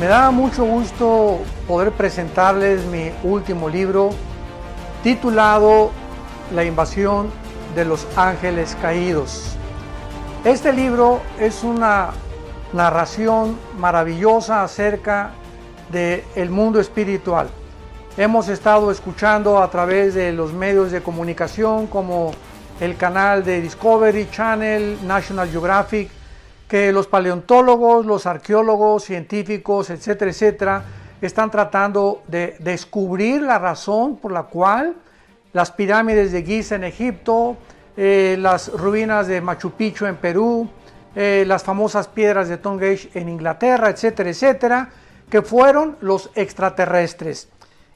Me da mucho gusto poder presentarles mi último libro titulado La invasión de los ángeles caídos. Este libro es una narración maravillosa acerca del mundo espiritual. Hemos estado escuchando a través de los medios de comunicación como el canal de Discovery Channel, National Geographic, que los paleontólogos, los arqueólogos, científicos, etcétera, etcétera, están tratando de descubrir la razón por la cual las pirámides de Giza en Egipto, las ruinas de Machu Picchu en Perú, las famosas piedras de Stonehenge en Inglaterra, etcétera, etcétera, que fueron los extraterrestres.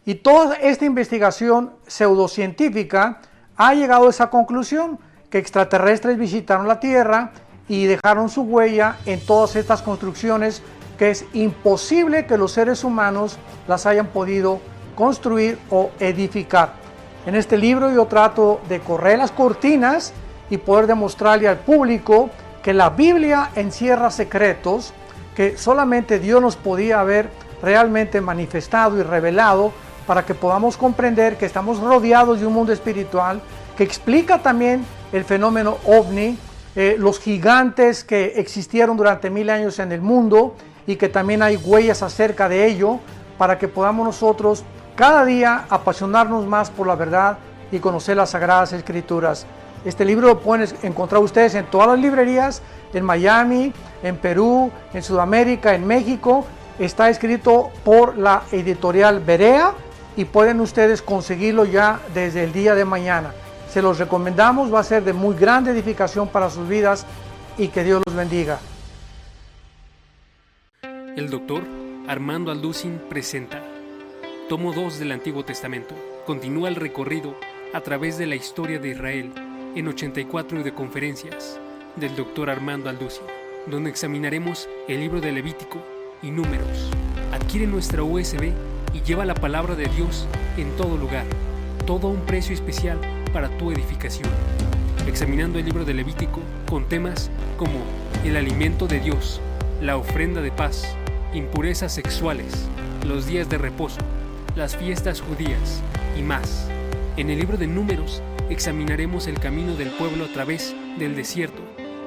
Y toda esta investigación pseudocientífica ha llegado a esa conclusión, que extraterrestres visitaron la Tierra y dejaron su huella en todas estas construcciones que es imposible que los seres humanos las hayan podido construir o edificar. En este libro yo trato de correr las cortinas y poder demostrarle al público que la Biblia encierra secretos que solamente Dios nos podía haber realmente manifestado y revelado, para que podamos comprender que estamos rodeados de un mundo espiritual que explica también el fenómeno ovni, los gigantes que existieron durante 1000 años en el mundo y que también hay huellas acerca de ello, para que podamos nosotros cada día apasionarnos más por la verdad y conocer las Sagradas Escrituras. Este libro lo pueden encontrar ustedes en todas las librerías, en Miami, en Perú, en Sudamérica, en México. Está escrito por la editorial Berea y pueden ustedes conseguirlo ya desde el día de mañana. Se los recomendamos, va a ser de muy grande edificación para sus vidas y que Dios los bendiga. El doctor Armando Alducin presenta Tomo 2 del Antiguo Testamento. Continúa el recorrido a través de la historia de Israel en 84 de conferencias del doctor Armando Alducin, donde examinaremos el libro de Levítico y Números. Adquiere nuestra USB y lleva la palabra de Dios en todo lugar, todo a un precio especial para tu edificación. Examinando el libro de Levítico con temas como el alimento de Dios, la ofrenda de paz, impurezas sexuales, los días de reposo, las fiestas judías y más. En el libro de Números examinaremos el camino del pueblo a través del desierto,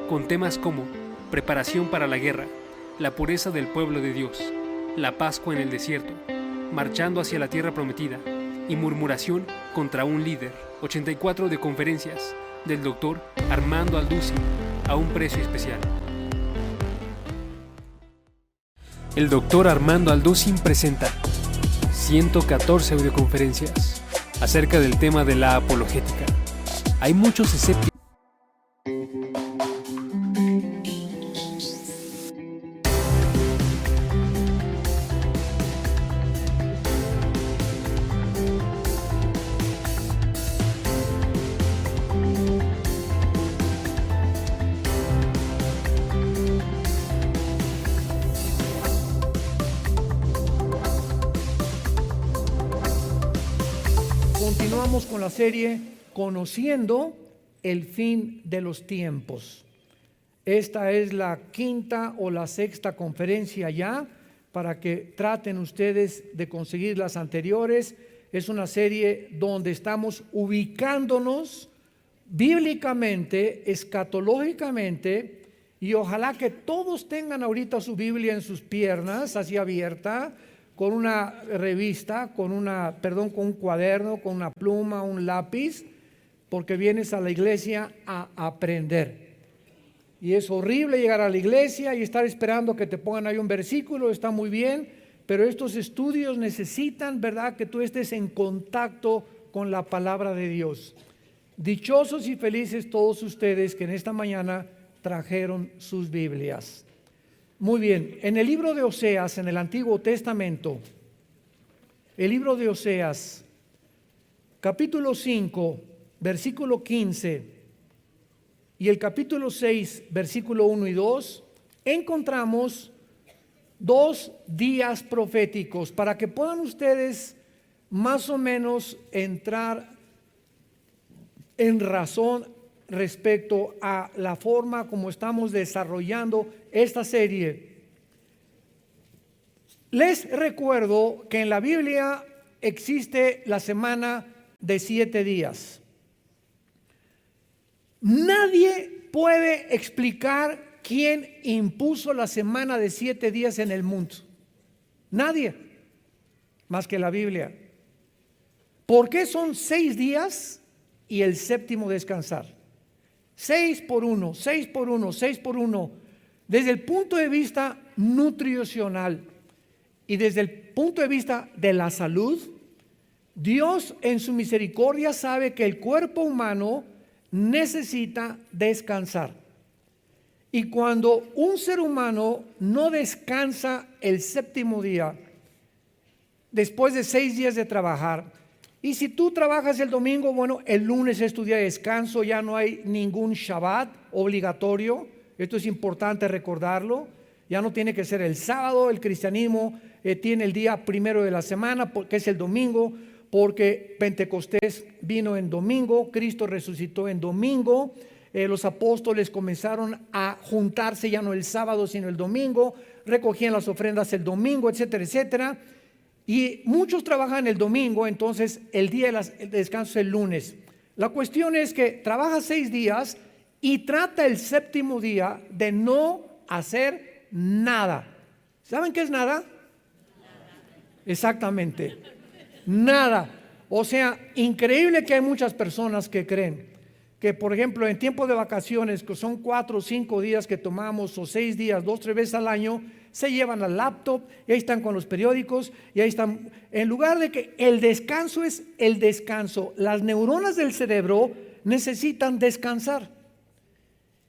con temas como preparación para la guerra, la pureza del pueblo de Dios, la Pascua en el desierto, marchando hacia la tierra prometida y murmuración contra un líder. 84 de conferencias del doctor Armando Alducin a un precio especial. El doctor Armando Alducin presenta 114 audioconferencias acerca del tema de la apologética. Hay muchos escépticos. Continuamos con la serie Conociendo el fin de los tiempos. Esta es la quinta o la sexta conferencia ya, para que traten ustedes de conseguir las anteriores. Es una serie donde estamos ubicándonos bíblicamente, escatológicamente, y ojalá que todos tengan ahorita su Biblia en sus piernas, así abierta, con una revista, con un cuaderno, con una pluma, un lápiz, porque vienes a la iglesia a aprender. Y es horrible llegar a la iglesia y estar esperando que te pongan ahí un versículo, está muy bien, pero estos estudios necesitan, ¿verdad?, que tú estés en contacto con la palabra de Dios. Dichosos y felices todos ustedes que en esta mañana trajeron sus Biblias. Muy bien, en el libro de Oseas, en el Antiguo Testamento, el libro de Oseas, capítulo 5, versículo 15, y el capítulo 6, versículo 1 y 2, encontramos dos días proféticos para que puedan ustedes más o menos entrar en razón respecto a la forma como estamos desarrollando esta serie. Les recuerdo que en la Biblia existe la semana de 7 días. Nadie puede explicar quién impuso la semana de 7 días en el mundo. Nadie, más que la Biblia. ¿Por qué son 6 días y el séptimo descansar? 6 por 1, 6 por 1, 6 por 1. Desde el punto de vista nutricional y desde el punto de vista de la salud, Dios en su misericordia sabe que el cuerpo humano necesita descansar. Y cuando un ser humano no descansa el séptimo día, después de 6 días de trabajar, y si tú trabajas el domingo, bueno, el lunes es tu día de descanso, ya no hay ningún Shabbat obligatorio. Esto es importante recordarlo. Ya no tiene que ser el sábado. El cristianismo tiene el día primero de la semana, que es el domingo, porque Pentecostés vino en domingo, Cristo resucitó en domingo. Los apóstoles comenzaron a juntarse ya no el sábado sino el domingo, recogían las ofrendas el domingo, etcétera, etcétera. Y muchos trabajan el domingo, entonces el día de descanso es el lunes. La cuestión es que trabaja 6 días y trata el séptimo día de no hacer nada. ¿Saben qué es nada? Exactamente, nada. O sea, increíble que hay muchas personas que creen que, por ejemplo, en tiempo de vacaciones, que son 4 o 5 días que tomamos, o 6 días, 2 o 3 veces al año, se llevan al laptop y ahí están con los periódicos y ahí están. En lugar de que el descanso es el descanso, las neuronas del cerebro necesitan descansar.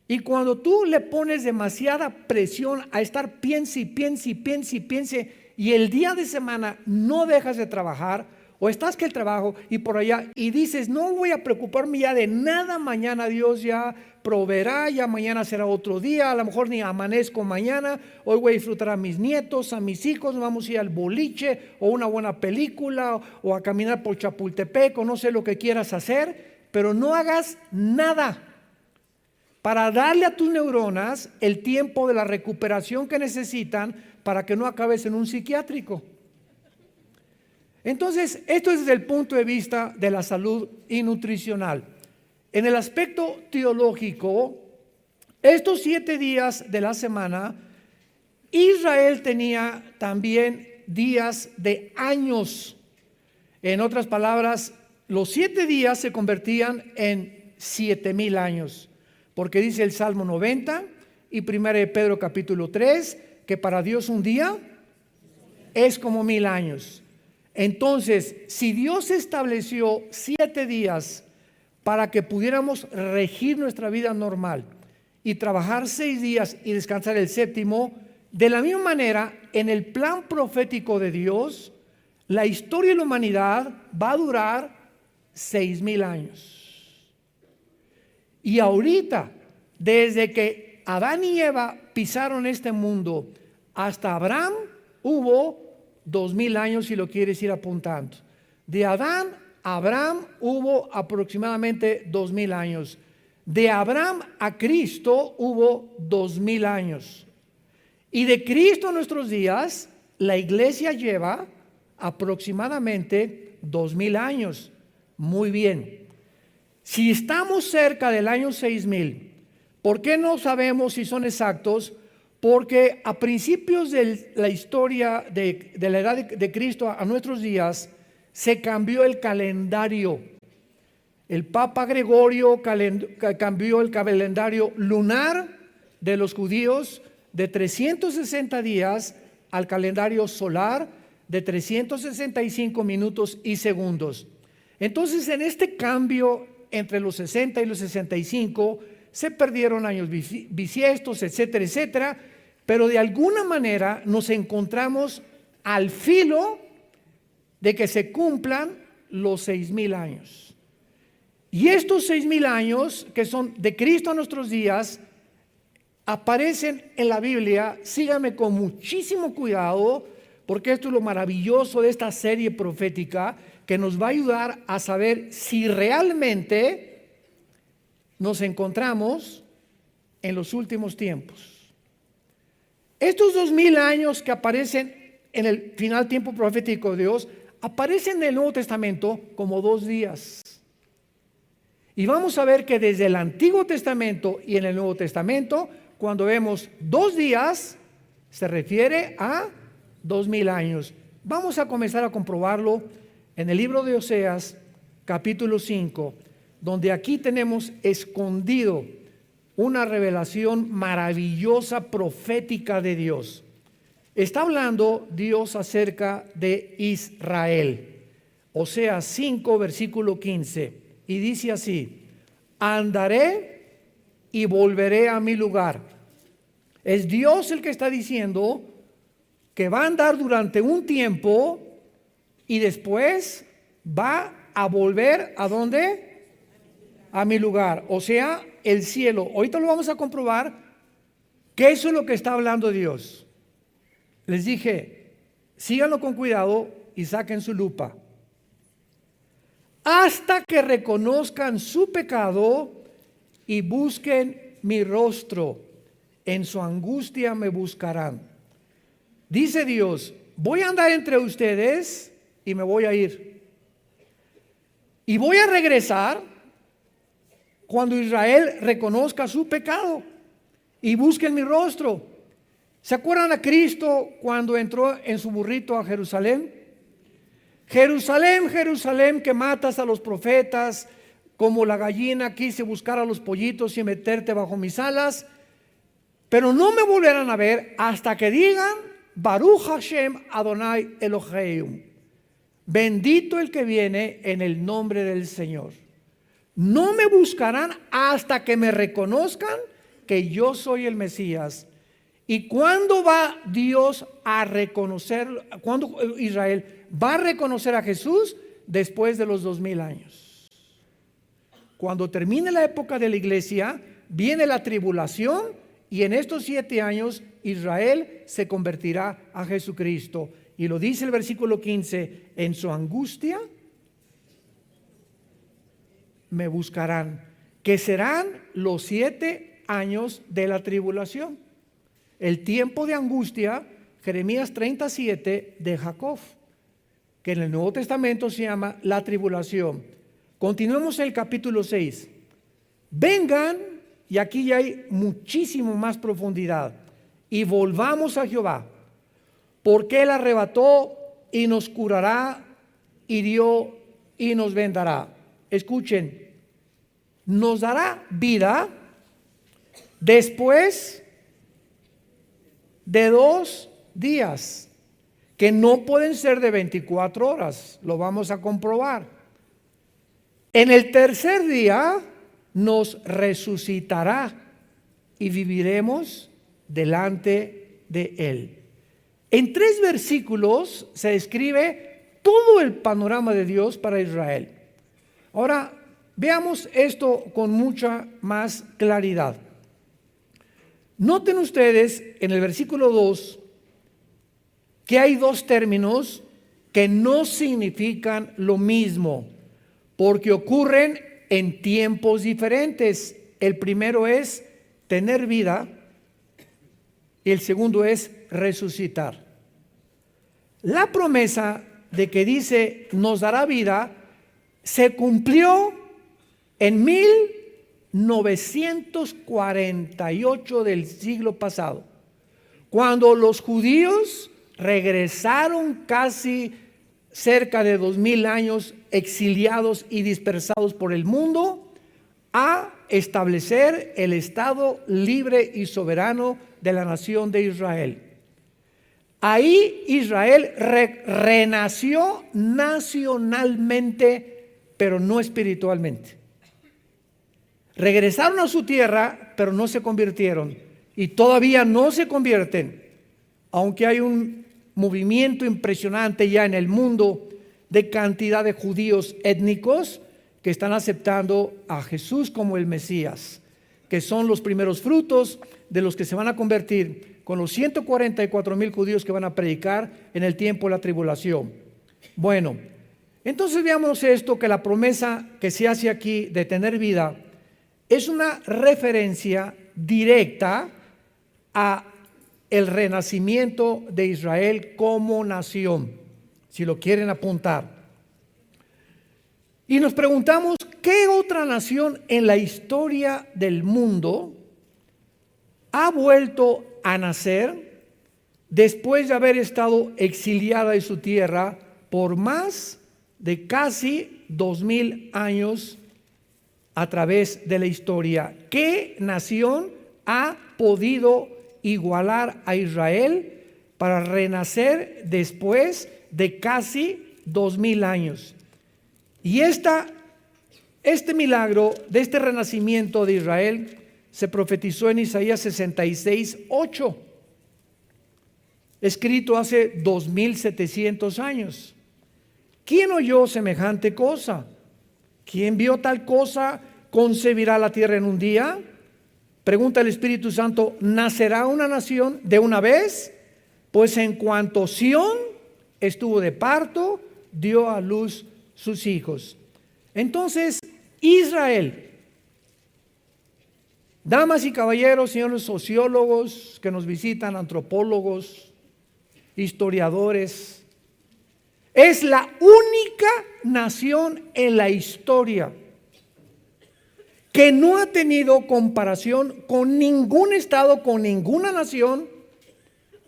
Y cuando tú le pones demasiada presión a estar piense y el día de semana no dejas de trabajar, o estás que el trabajo y por allá y dices, no voy a preocuparme ya de nada, mañana Dios ya proveerá, ya mañana será otro día, a lo mejor ni amanezco mañana, hoy voy a disfrutar a mis nietos, a mis hijos, vamos a ir al boliche o una buena película o a caminar por Chapultepec o no sé lo que quieras hacer, pero no hagas nada para darle a tus neuronas el tiempo de la recuperación que necesitan para que no acabes en un psiquiátrico. Entonces, esto es desde el punto de vista de la salud y nutricional. En el aspecto teológico, estos 7 días de la semana, Israel tenía también días de años. En otras palabras, los 7 días se convertían en 7,000 años. Porque dice el Salmo 90 y 1 de Pedro capítulo 3, que para Dios un día es como 1000 años. Entonces, si Dios estableció 7 días para que pudiéramos regir nuestra vida normal y trabajar 6 días y descansar el séptimo, de la misma manera, en el plan profético de Dios, la historia de la humanidad va a durar 6,000 años. Y ahorita, desde que Adán y Eva pisaron este mundo hasta Abraham, hubo 2,000 años, si lo quieres ir apuntando. De Adán a Abraham hubo aproximadamente 2,000 años. De Abraham a Cristo hubo 2,000 años. Y de Cristo a nuestros días, la iglesia lleva aproximadamente 2,000 años. Muy bien. Si estamos cerca del año 6,000, ¿por qué no sabemos si son exactos? Porque a principios de la historia de la edad de Cristo a nuestros días, se cambió el calendario. El Papa Gregorio cambió el calendario lunar de los judíos de 360 días al calendario solar de 365 minutos y segundos. Entonces, en este cambio entre los 60 y los 65, se perdieron años bisiestos, etcétera, etcétera. Pero de alguna manera nos encontramos al filo de que se cumplan los 6,000 años. Y estos 6,000 años, que son de Cristo a nuestros días, aparecen en la Biblia. Síganme con muchísimo cuidado, porque esto es lo maravilloso de esta serie profética, que nos va a ayudar a saber si realmente nos encontramos en los últimos tiempos. Estos 2,000 años que aparecen en el final tiempo profético de Dios, aparece en el Nuevo Testamento como 2 días. Y vamos a ver que desde el Antiguo Testamento y en el Nuevo Testamento, cuando vemos 2 días, se refiere a 2000 años. Vamos a comenzar a comprobarlo en el libro de Oseas, capítulo 5, donde aquí tenemos escondido una revelación maravillosa profética de Dios. Está hablando Dios acerca de Israel. Oseas 5, versículo 15, y dice así: andaré y volveré a mi lugar. Es Dios el que está diciendo que va a andar durante un tiempo y después va a volver ¿a dónde? A mi lugar, o sea, el cielo. Ahorita lo vamos a comprobar que eso es lo que está hablando Dios. Les dije, síganlo con cuidado y saquen su lupa. Hasta que reconozcan su pecado y busquen mi rostro, en su angustia me buscarán. Dice Dios, voy a andar entre ustedes y me voy a ir. Y voy a regresar cuando Israel reconozca su pecado y busquen mi rostro. ¿Se acuerdan a Cristo cuando entró en su burrito a Jerusalén? Jerusalén, Jerusalén, que matas a los profetas, como la gallina quise buscar a los pollitos y meterte bajo mis alas, pero no me volverán a ver hasta que digan, Baruch Hashem Adonai Eloheinu, bendito el que viene en el nombre del Señor. No me buscarán hasta que me reconozcan que yo soy el Mesías. ¿Y cuándo va Dios a reconocer, cuándo Israel va a reconocer a Jesús? Después de los 2000 años. Cuando termine la época de la iglesia, viene la tribulación y en estos 7 años Israel se convertirá a Jesucristo. Y lo dice el versículo 15, en su angustia me buscarán, que serán los 7 años de la tribulación. El tiempo de angustia, Jeremías 37 de Jacob, que en el Nuevo Testamento se llama la tribulación. Continuemos en el capítulo 6. Vengan, y aquí ya hay muchísimo más profundidad, y volvamos a Jehová, porque Él arrebató y nos curará, hirió y nos vendará. Escuchen, nos dará vida después de 2 días, que no pueden ser de 24 horas, lo vamos a comprobar. En el tercer día nos resucitará y viviremos delante de Él. En 3 versículos se describe todo el panorama de Dios para Israel. Ahora, veamos esto con mucha más claridad. Noten ustedes en el versículo 2 que hay 2 términos que no significan lo mismo, porque ocurren en tiempos diferentes. El primero es tener vida y el segundo es resucitar. La promesa de que dice nos dará vida se cumplió en 1948 del siglo pasado, cuando los judíos regresaron casi cerca de 2000 años exiliados y dispersados por el mundo a establecer el Estado libre y soberano de la nación de Israel. Ahí Israel renació nacionalmente, pero no espiritualmente. Regresaron a su tierra, pero no se convirtieron y todavía no se convierten, aunque hay un movimiento impresionante ya en el mundo de cantidad de judíos étnicos que están aceptando a Jesús como el Mesías, que son los primeros frutos de los que se van a convertir con los 144,000 judíos que van a predicar en el tiempo de la tribulación. Bueno, entonces veamos esto, que la promesa que se hace aquí de tener vida es una referencia directa a el renacimiento de Israel como nación, si lo quieren apuntar. Y nos preguntamos, ¿qué otra nación en la historia del mundo ha vuelto a nacer después de haber estado exiliada de su tierra por más de casi 2000 años a través de la historia? ¿Qué nación ha podido igualar a Israel para renacer después de casi 2000 años? Y este milagro de este renacimiento de Israel se profetizó en Isaías 66:8, escrito hace 2700 años. ¿Quién oyó semejante cosa? ¿Quién vio tal cosa? ¿Concebirá la tierra en un día? Pregunta el Espíritu Santo, ¿nacerá una nación de una vez? Pues en cuanto Sión estuvo de parto, dio a luz sus hijos. Entonces, Israel, damas y caballeros, señores sociólogos que nos visitan, antropólogos, historiadores, es la única nación en la historia que no ha tenido comparación con ningún estado, con ninguna nación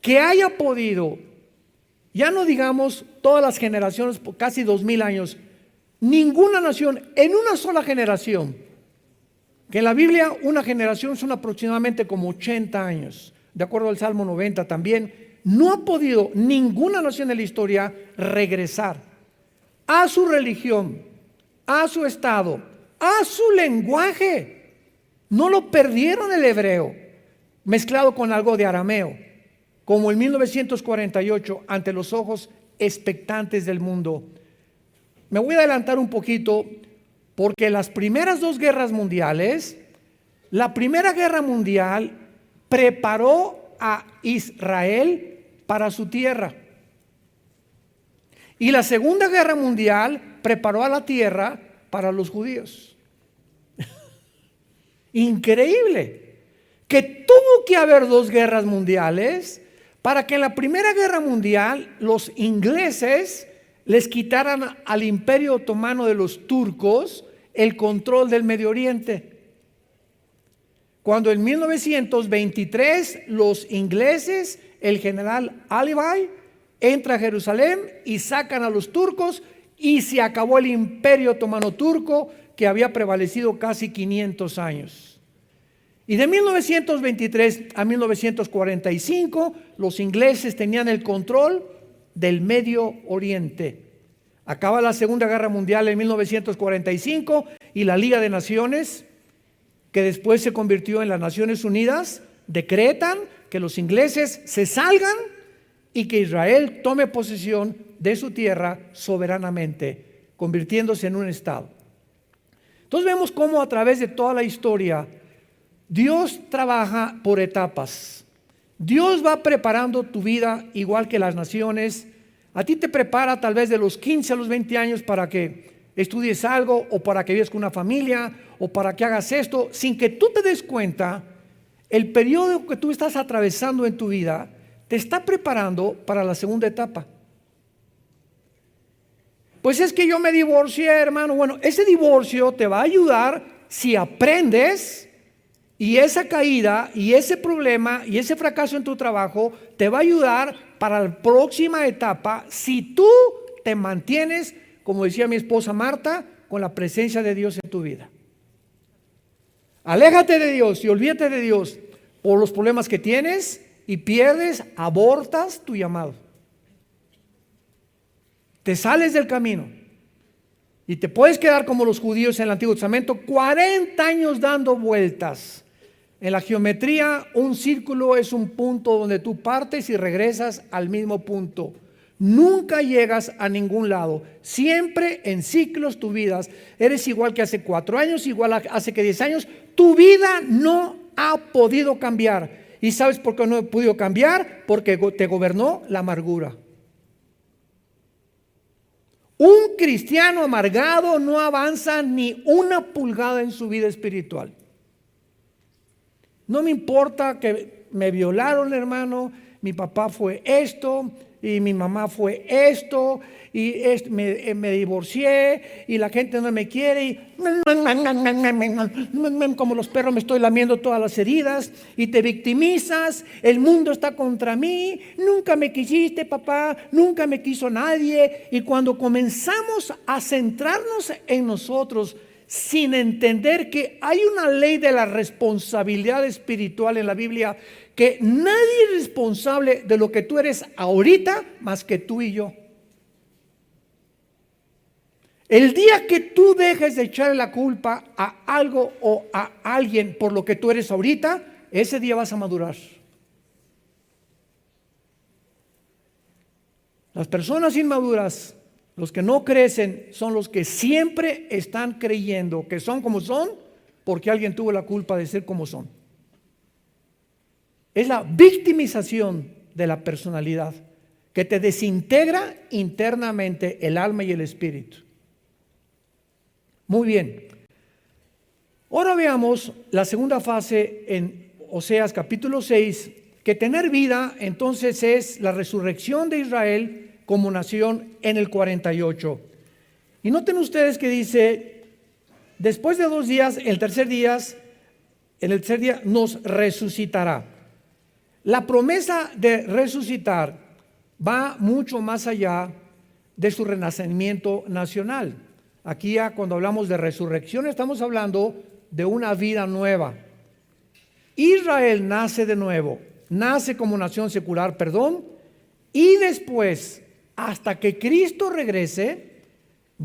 que haya podido, ya no digamos todas las generaciones, por casi 2000 años, ninguna nación en una sola generación, que en la Biblia una generación son aproximadamente como 80 años, de acuerdo al Salmo 90 también, no ha podido ninguna nación en la historia regresar a su religión, a su estado, a su lenguaje. No lo perdieron el hebreo, mezclado con algo de arameo, como en 1948, ante los ojos expectantes del mundo. Me voy a adelantar un poquito, porque las primeras dos guerras mundiales, la Primera Guerra Mundial preparó a Israel para su tierra, y la Segunda Guerra Mundial preparó a la tierra para los judíos. Increíble que tuvo que haber dos guerras mundiales para que en la Primera Guerra Mundial los ingleses les quitaran al Imperio Otomano de los turcos el control del Medio Oriente. Cuando en 1923 los ingleses, el general Alibay, entra a Jerusalén y sacan a los turcos, y se acabó el Imperio Otomano turco, que había prevalecido casi 500 años. Y de 1923 a 1945 los ingleses tenían el control del Medio Oriente. Acaba la Segunda Guerra Mundial en 1945 y la Liga de Naciones, que después se convirtió en las Naciones Unidas, decretan que los ingleses se salgan y que Israel tome posesión de su tierra soberanamente, convirtiéndose en un estado. Entonces vemos cómo a través de toda la historia Dios trabaja por etapas. Dios va preparando tu vida igual que las naciones. A ti te prepara tal vez de los 15 a los 20 años para que estudies algo, o para que vivas con una familia, o para que hagas esto, sin que tú te des cuenta. El periodo que tú estás atravesando en tu vida te está preparando para la segunda etapa. Pues es que yo me divorcié, hermano. Bueno, ese divorcio te va a ayudar si aprendes, y esa caída y ese problema y ese fracaso en tu trabajo te va a ayudar para la próxima etapa si tú te mantienes, como decía mi esposa Marta, con la presencia de Dios en tu vida. Aléjate de Dios y olvídate de Dios por los problemas que tienes y pierdes, abortas tu llamado. Te sales del camino y te puedes quedar como los judíos en el Antiguo Testamento, 40 años dando vueltas. En la geometría, un círculo es un punto donde tú partes y regresas al mismo punto. Nunca llegas a ningún lado. Siempre en ciclos tu vida. Eres igual que hace 4 años, igual hace que 10 años. Tu vida no ha podido cambiar. ¿Y sabes por qué no ha podido cambiar? Porque te gobernó la amargura. Un cristiano amargado no avanza ni una pulgada en su vida espiritual. No me importa que me violaron, hermano, mi papá fue esto, y mi mamá fue esto, y me divorcié, y la gente no me quiere, y como los perros me estoy lamiendo todas las heridas, y te victimizas, el mundo está contra mí, nunca me quisiste, papá, nunca me quiso nadie. Y cuando comenzamos a centrarnos en nosotros, sin entender que hay una ley de la responsabilidad espiritual en la Biblia, que nadie es responsable de lo que tú eres ahorita más que tú y yo. El día que tú dejes de echarle la culpa a algo o a alguien por lo que tú eres ahorita, ese día vas a madurar. Las personas inmaduras, los que no crecen, son los que siempre están creyendo que son como son porque alguien tuvo la culpa de ser como son. Es la victimización de la personalidad que te desintegra internamente el alma y el espíritu. Muy bien. Ahora veamos la segunda fase en Oseas capítulo 6, que tener vida entonces es la resurrección de Israel como nación en el 48. Y noten ustedes que dice, después de 2 días, en el tercer día nos resucitará. La promesa de resucitar va mucho más allá de su renacimiento nacional. Aquí ya cuando hablamos de resurrección estamos hablando de una vida nueva. Israel nace de nuevo, nace como nación secular, y después, hasta que Cristo regrese,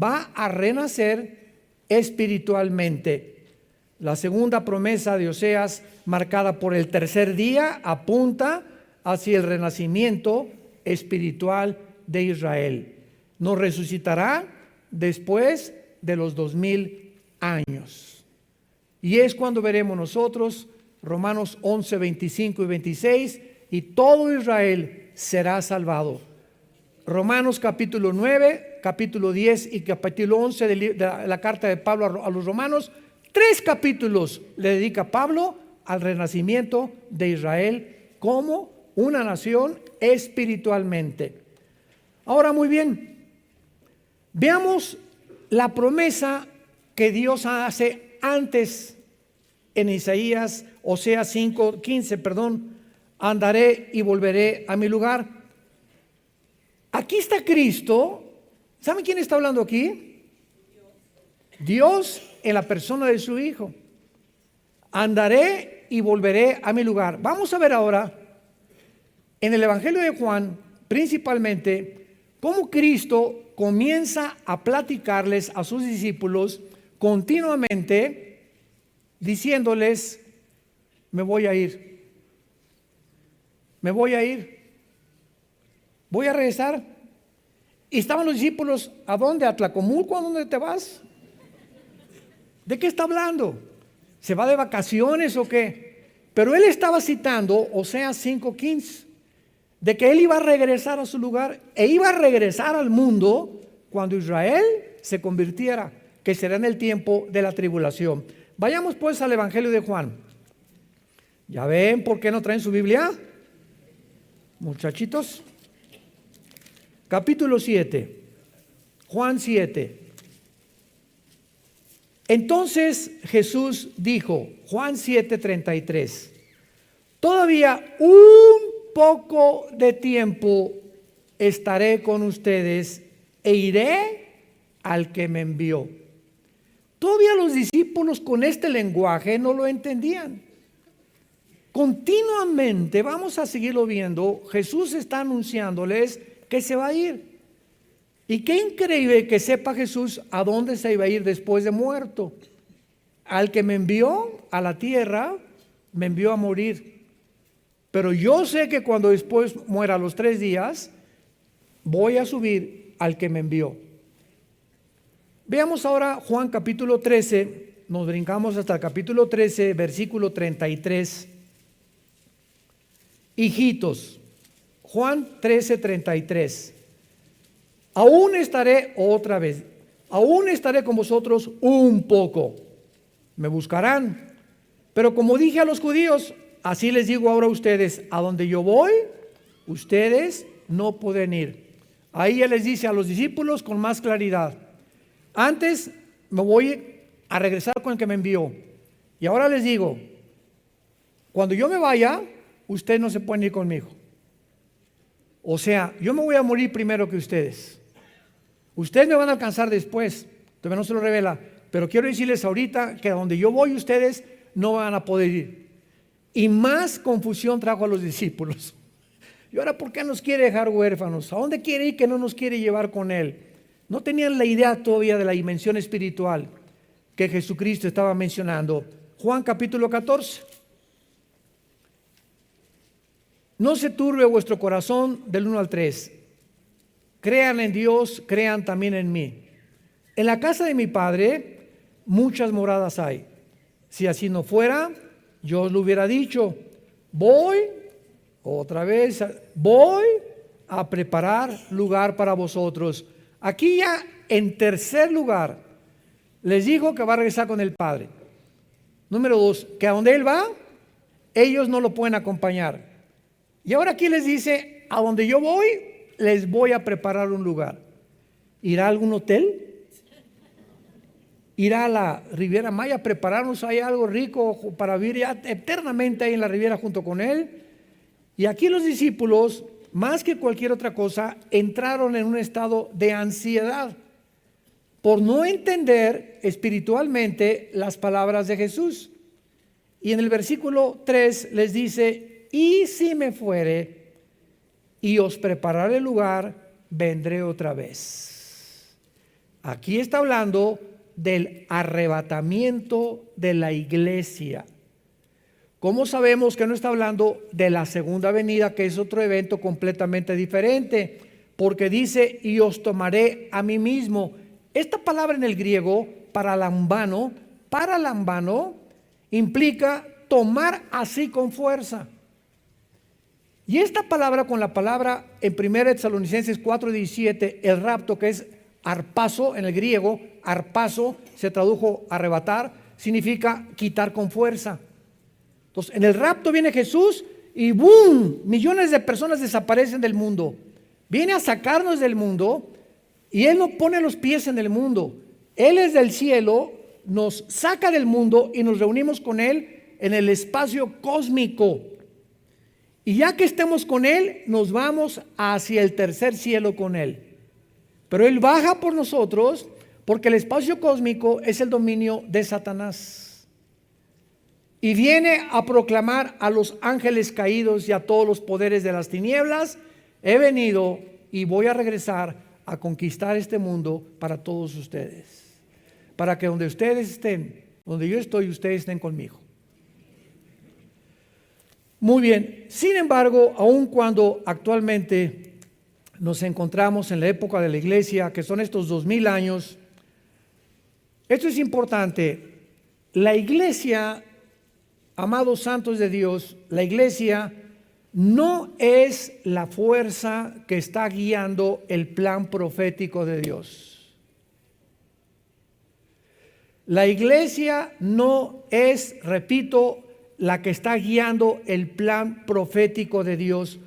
va a renacer espiritualmente. La segunda promesa de Oseas, marcada por el tercer día, apunta hacia el renacimiento espiritual de Israel. Nos resucitará después de los 2000 años. Y es cuando veremos nosotros Romanos 11, 25 y 26, y todo Israel será salvado. Romanos capítulo 9, capítulo 10 y capítulo 11 de la carta de Pablo a los romanos, 3 capítulos le dedica Pablo al renacimiento de Israel como una nación espiritualmente. Ahora muy bien, veamos la promesa que Dios hace antes en Isaías, Oseas 5:15, andaré y volveré a mi lugar. Aquí está Cristo. ¿Saben quién está hablando aquí? Dios en la persona de su Hijo. Andaré y volveré a mi lugar. Vamos a ver ahora en el Evangelio de Juan, principalmente, cómo Cristo comienza a platicarles a sus discípulos continuamente, diciéndoles, me voy a ir, voy a regresar. Y estaban los discípulos, ¿a dónde? ¿A Tlacomulco? ¿A dónde te vas? ¿De qué está hablando? ¿Se va de vacaciones o qué? Pero él estaba citando Oseas 5:15, de que él iba a regresar a su lugar e iba a regresar al mundo cuando Israel se convirtiera, que será en el tiempo de la tribulación. Vayamos pues al Evangelio de Juan. ¿Ya ven por qué no traen su Biblia? Muchachitos. Capítulo 7, Juan 7. Entonces Jesús dijo, Juan 7:33, todavía un poco de tiempo estaré con ustedes e iré al que me envió. Todavía los discípulos con este lenguaje no lo entendían. Continuamente, vamos a seguirlo viendo, Jesús está anunciándoles que se va a ir. Y qué increíble que sepa Jesús a dónde se iba a ir después de muerto. Al que me envió a la tierra, me envió a morir. Pero yo sé que cuando después muera a los 3 días, voy a subir al que me envió. Veamos ahora Juan capítulo 13, nos brincamos hasta el capítulo 13, versículo 33. Hijitos, Juan 13:33. Aún estaré otra vez, aún estaré con vosotros un poco. Me buscarán, pero como dije a los judíos, así les digo ahora a ustedes, a donde yo voy, ustedes no pueden ir. Ahí Él les dice a los discípulos con más claridad: antes me voy a regresar con el que me envió. Y ahora les digo, cuando yo me vaya, ustedes no se pueden ir conmigo. O sea, yo me voy a morir primero que ustedes. Ustedes me van a alcanzar después, todavía no se lo revela, pero quiero decirles ahorita que a donde yo voy ustedes no van a poder ir. Y más confusión trajo a los discípulos. ¿Y ahora por qué nos quiere dejar huérfanos? ¿A dónde quiere ir que no nos quiere llevar con Él? No tenían la idea todavía de la dimensión espiritual que Jesucristo estaba mencionando. Juan capítulo 14. No se turbe vuestro corazón, del 1 al 3. Crean en Dios, crean también en mí. En la casa de mi Padre muchas moradas hay. Si así no fuera, yo os lo hubiera dicho. Voy a preparar lugar para vosotros. Aquí ya en tercer lugar les dijo que va a regresar con el Padre. Número 2, que a donde Él va, ellos no lo pueden acompañar. Y ahora aquí les dice, a donde yo voy, les voy a preparar un lugar. ¿Irá a algún hotel? ¿Irá a la Riviera Maya a prepararnos ahí algo rico para vivir ya eternamente ahí en la Riviera junto con Él? Y aquí los discípulos, más que cualquier otra cosa, entraron en un estado de ansiedad por no entender espiritualmente las palabras de Jesús. Y en el versículo 3 les dice: y si me fuere y os prepararé lugar, vendré otra vez. Aquí está hablando del arrebatamiento de la iglesia. ¿Cómo sabemos que no está hablando de la segunda venida, que es otro evento completamente diferente? Porque dice: y os tomaré a mí mismo. Esta palabra en el griego, paralambano, implica tomar así con fuerza. Y esta palabra, con la palabra en 1 Tesalonicenses 4:17, el rapto, que es arpazo en el griego, arpazo se tradujo arrebatar, significa quitar con fuerza. Entonces, en el rapto viene Jesús y ¡boom! Millones de personas desaparecen del mundo. Viene a sacarnos del mundo y Él no pone los pies en el mundo. Él es del cielo, nos saca del mundo y nos reunimos con Él en el espacio cósmico. Y ya que estemos con Él, nos vamos hacia el tercer cielo con Él. Pero Él baja por nosotros porque el espacio cósmico es el dominio de Satanás. Y viene a proclamar a los ángeles caídos y a todos los poderes de las tinieblas: he venido y voy a regresar a conquistar este mundo para todos ustedes. Para que donde ustedes estén, donde yo estoy, ustedes estén conmigo. Muy bien, sin embargo, aun cuando actualmente nos encontramos en la época de la iglesia, que son estos 2000 años, esto es importante. La iglesia, amados santos de Dios, la iglesia no es la fuerza que está guiando el plan profético de Dios. La iglesia no es, repito, la que está guiando el plan profético de Dios,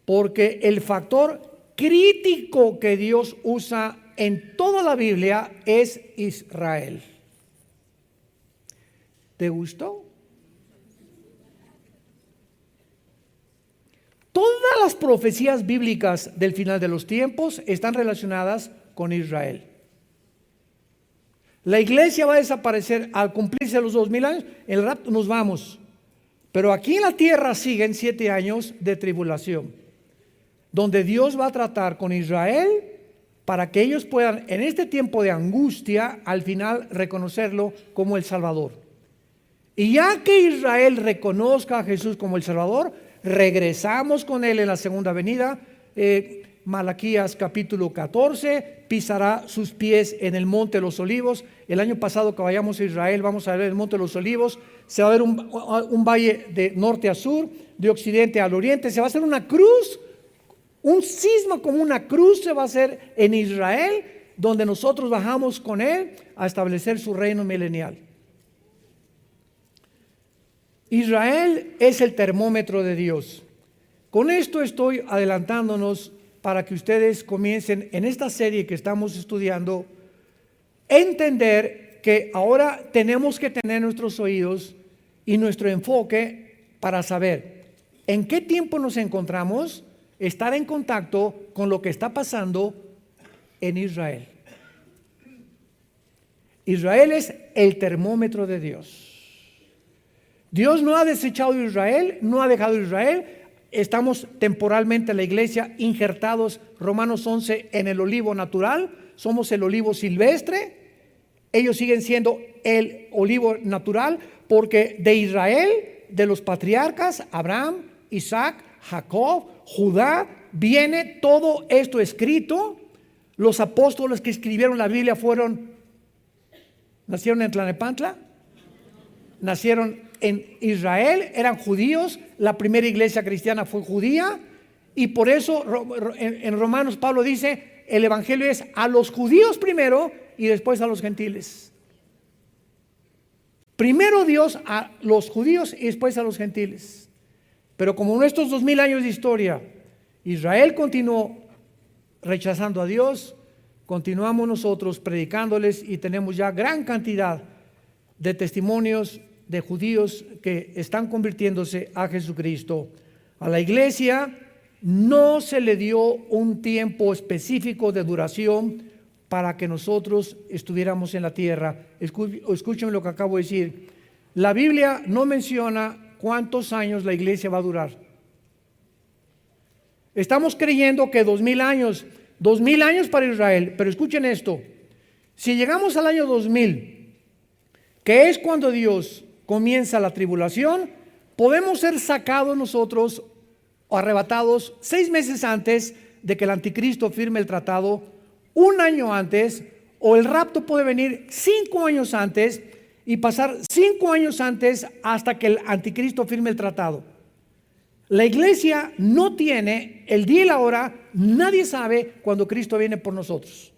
porque el factor crítico que Dios usa en toda la Biblia es Israel. ¿Te gustó? Todas las profecías bíblicas del final de los tiempos están relacionadas con Israel. La iglesia va a desaparecer al cumplirse los 2000 años, el rapto nos vamos. Pero aquí en la tierra siguen 7 años de tribulación, donde Dios va a tratar con Israel para que ellos puedan, en este tiempo de angustia, al final reconocerlo como el Salvador. Y ya que Israel reconozca a Jesús como el Salvador, regresamos con Él en la segunda venida. Malaquías capítulo 14, pisará sus pies en el monte de los olivos. El año pasado que vayamos a Israel, vamos a ver el monte de los olivos. Se va a ver un valle de norte a sur, de occidente al oriente. Se va a hacer una cruz, un cisma como una cruz se va a hacer en Israel, donde nosotros bajamos con Él a establecer su reino milenial. Israel es el termómetro de Dios. Con esto estoy adelantándonos para que ustedes comiencen en esta serie que estamos estudiando, entender que ahora tenemos que tener nuestros oídos y nuestro enfoque para saber en qué tiempo nos encontramos, estar en contacto con lo que está pasando en Israel. Israel es el termómetro de Dios. Dios no ha desechado a Israel, no ha dejado a Israel. Estamos temporalmente en la iglesia injertados, Romanos 11, en el olivo natural. Somos el olivo silvestre. Ellos siguen siendo el olivo natural porque de Israel, de los patriarcas, Abraham, Isaac, Jacob, Judá, viene todo esto escrito. Los apóstoles que escribieron la Biblia nacieron en Tlalnepantla, nacieron en Israel, eran judíos, la primera iglesia cristiana fue judía, y por eso en Romanos Pablo dice, el evangelio es a los judíos primero y después a los gentiles. Primero Dios a los judíos y después a los gentiles. Pero como en estos 2000 años de historia, Israel continuó rechazando a Dios, continuamos nosotros predicándoles y tenemos ya gran cantidad de testimonios de judíos que están convirtiéndose a Jesucristo. A la iglesia no se le dio un tiempo específico de duración para que nosotros estuviéramos en la tierra. Escúchenme lo que acabo de decir. La Biblia no menciona cuántos años la iglesia va a durar. Estamos creyendo que 2000 años para Israel, pero escuchen esto. Si llegamos al año 2000, que es cuando Dios comienza la tribulación, podemos ser sacados nosotros o arrebatados 6 meses antes de que el anticristo firme el tratado, 1 año antes, o el rapto puede venir 5 años antes y pasar 5 años antes hasta que el anticristo firme el tratado. La iglesia no tiene el día y la hora, nadie sabe cuándo Cristo viene por nosotros.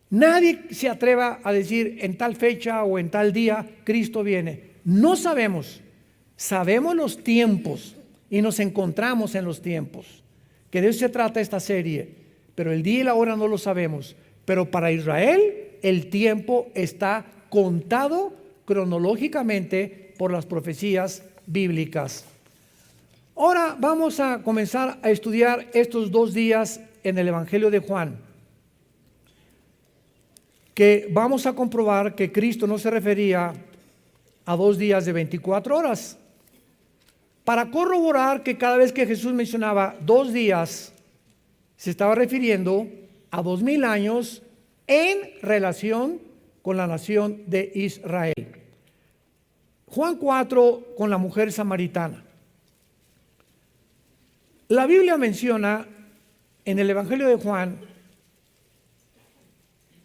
Nadie se atreva a decir en tal fecha o en tal día Cristo viene. No sabemos. Sabemos los tiempos y nos encontramos en los tiempos. Que de eso se trata esta serie. Pero el día y la hora no lo sabemos. Pero para Israel el tiempo está contado cronológicamente por las profecías bíblicas. Ahora vamos a comenzar a estudiar estos 2 días en el Evangelio de Juan, que vamos a comprobar que Cristo no se refería a 2 días de 24 horas. Para corroborar que cada vez que Jesús mencionaba 2 días, se estaba refiriendo a 2000 años en relación con la nación de Israel. Juan 4 con la mujer samaritana. La Biblia menciona en el Evangelio de Juan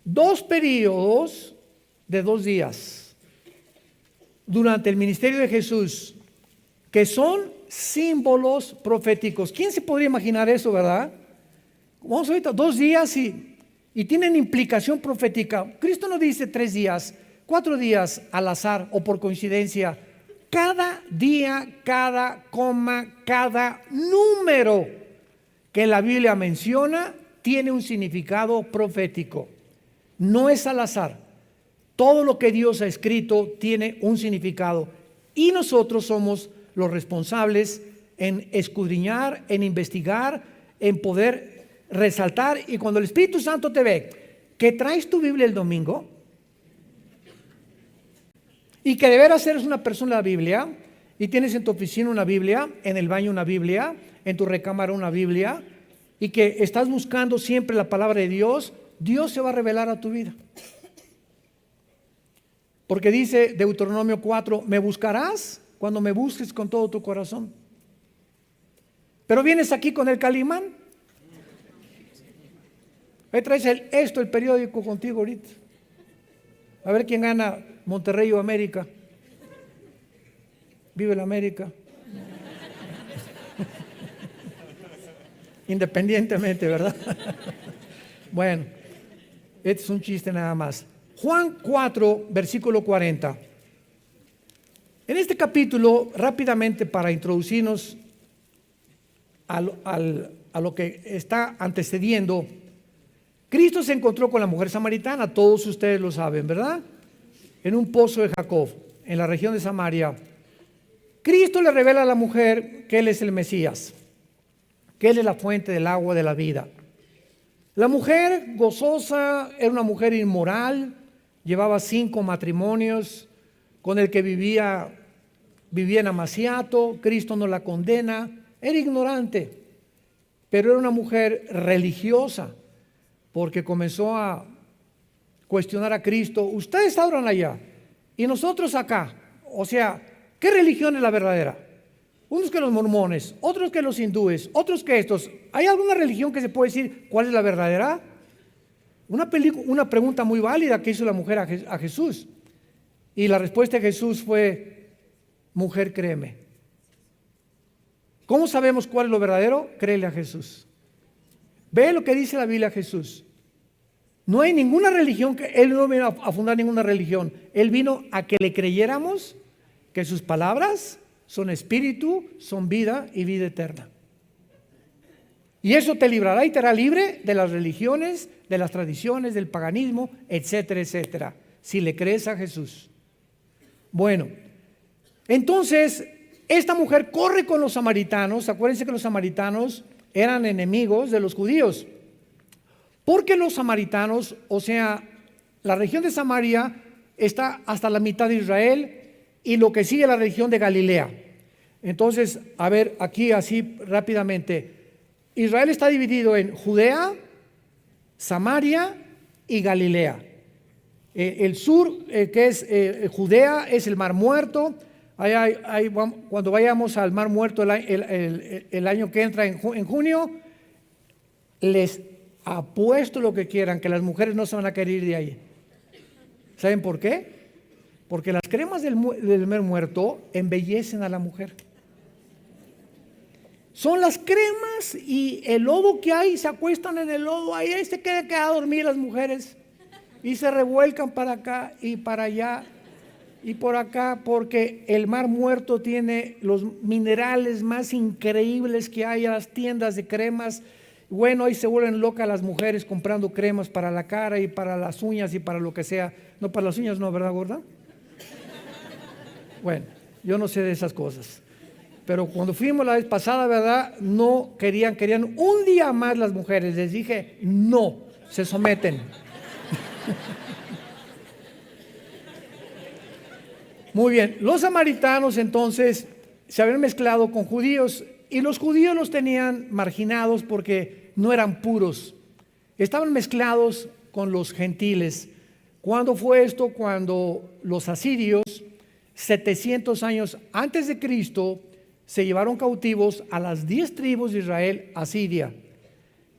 2 periodos de 2 días durante el ministerio de Jesús, que son símbolos proféticos. ¿Quién se podría imaginar eso, verdad? Vamos ahorita 2 días y tienen implicación profética. Cristo no dice 3 días, 4 días al azar o por coincidencia. Cada día, cada coma, cada número que la Biblia menciona tiene un significado profético. No es al azar. Todo lo que Dios ha escrito tiene un significado. Y nosotros somos los responsables en escudriñar, en investigar, en poder resaltar. Y cuando el Espíritu Santo te ve que traes tu Biblia el domingo y que de veras eres una persona de la Biblia y tienes en tu oficina una Biblia, en el baño una Biblia, en tu recámara una Biblia, y que estás buscando siempre la palabra de Dios, Dios se va a revelar a tu vida. Porque dice Deuteronomio 4, me buscarás cuando me busques con todo tu corazón. Pero vienes aquí con el Calimán. Ahí traes el periódico contigo ahorita. A ver quién gana, Monterrey o América. Vive la América. Independientemente, ¿verdad? Bueno, este es un chiste nada más. Juan 4, versículo 40. En este capítulo, rápidamente para introducirnos a lo que está antecediendo, Cristo se encontró con la mujer samaritana, todos ustedes lo saben, ¿verdad? En un pozo de Jacob, en la región de Samaria. Cristo le revela a la mujer que Él es el Mesías, que Él es la fuente del agua de la vida. La mujer gozosa era una mujer inmoral, llevaba 5 matrimonios, con el que vivía en amaciato. Cristo no la condena, era ignorante, pero era una mujer religiosa, porque comenzó a cuestionar a Cristo. Ustedes adoran allá y nosotros acá, o sea, ¿qué religión es la verdadera? Unos que los mormones, otros que los hindúes, otros que estos. ¿Hay alguna religión que se puede decir cuál es la verdadera? Una pregunta muy válida que hizo la mujer a Jesús. Y la respuesta de Jesús fue: mujer, créeme. ¿Cómo sabemos cuál es lo verdadero? Créele a Jesús. Ve lo que dice la Biblia a Jesús. No hay ninguna religión, Él no vino a fundar ninguna religión. Él vino a que le creyéramos que sus palabras son espíritu, son vida y vida eterna. Y eso te librará y te hará libre de las religiones, de las tradiciones, del paganismo, etcétera, etcétera, si le crees a Jesús. Bueno, entonces esta mujer corre con los samaritanos. Acuérdense que los samaritanos eran enemigos de los judíos, porque los samaritanos, o sea, la región de Samaria está hasta la mitad de Israel y lo que sigue la región de Galilea. Entonces, a ver, aquí así rápidamente, Israel está dividido en Judea, Samaria y Galilea. El sur, que es Judea, es el Mar Muerto. Cuando vayamos al Mar Muerto el año que entra en junio, les apuesto lo que quieran, que las mujeres no se van a querer ir de ahí. ¿Saben por qué? Porque las cremas del Mar Muerto embellecen a la mujer. Son las cremas y el lodo que hay, se acuestan en el lodo, ahí se quedan a dormir las mujeres y se revuelcan para acá y para allá y por acá, porque el Mar Muerto tiene los minerales más increíbles que hay. A las tiendas de cremas, bueno, ahí se vuelven locas las mujeres comprando cremas para la cara y para las uñas y para lo que sea. No, para las uñas no, ¿verdad, gorda? Bueno, yo no sé de esas cosas. Pero cuando fuimos la vez pasada, ¿verdad? No querían un día más las mujeres. Les dije, no, se someten. Muy bien, los samaritanos entonces se habían mezclado con judíos y los judíos los tenían marginados porque no eran puros. Estaban mezclados con los gentiles. ¿Cuándo fue esto? Cuando los asirios, 700 años antes de Cristo, se llevaron cautivos a las 10 tribus de Israel a Siria.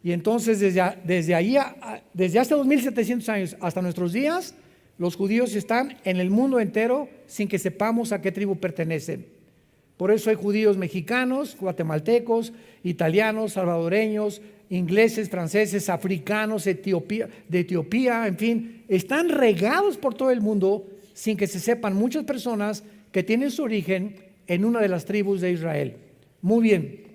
Y entonces desde hace 2700 años hasta nuestros días, los judíos están en el mundo entero sin que sepamos a qué tribu pertenecen. Por eso hay judíos mexicanos, guatemaltecos, italianos, salvadoreños, ingleses, franceses, africanos, de Etiopía, en fin, están regados por todo el mundo sin que se sepan muchas personas que tienen su origen en una de las tribus de Israel. Muy bien.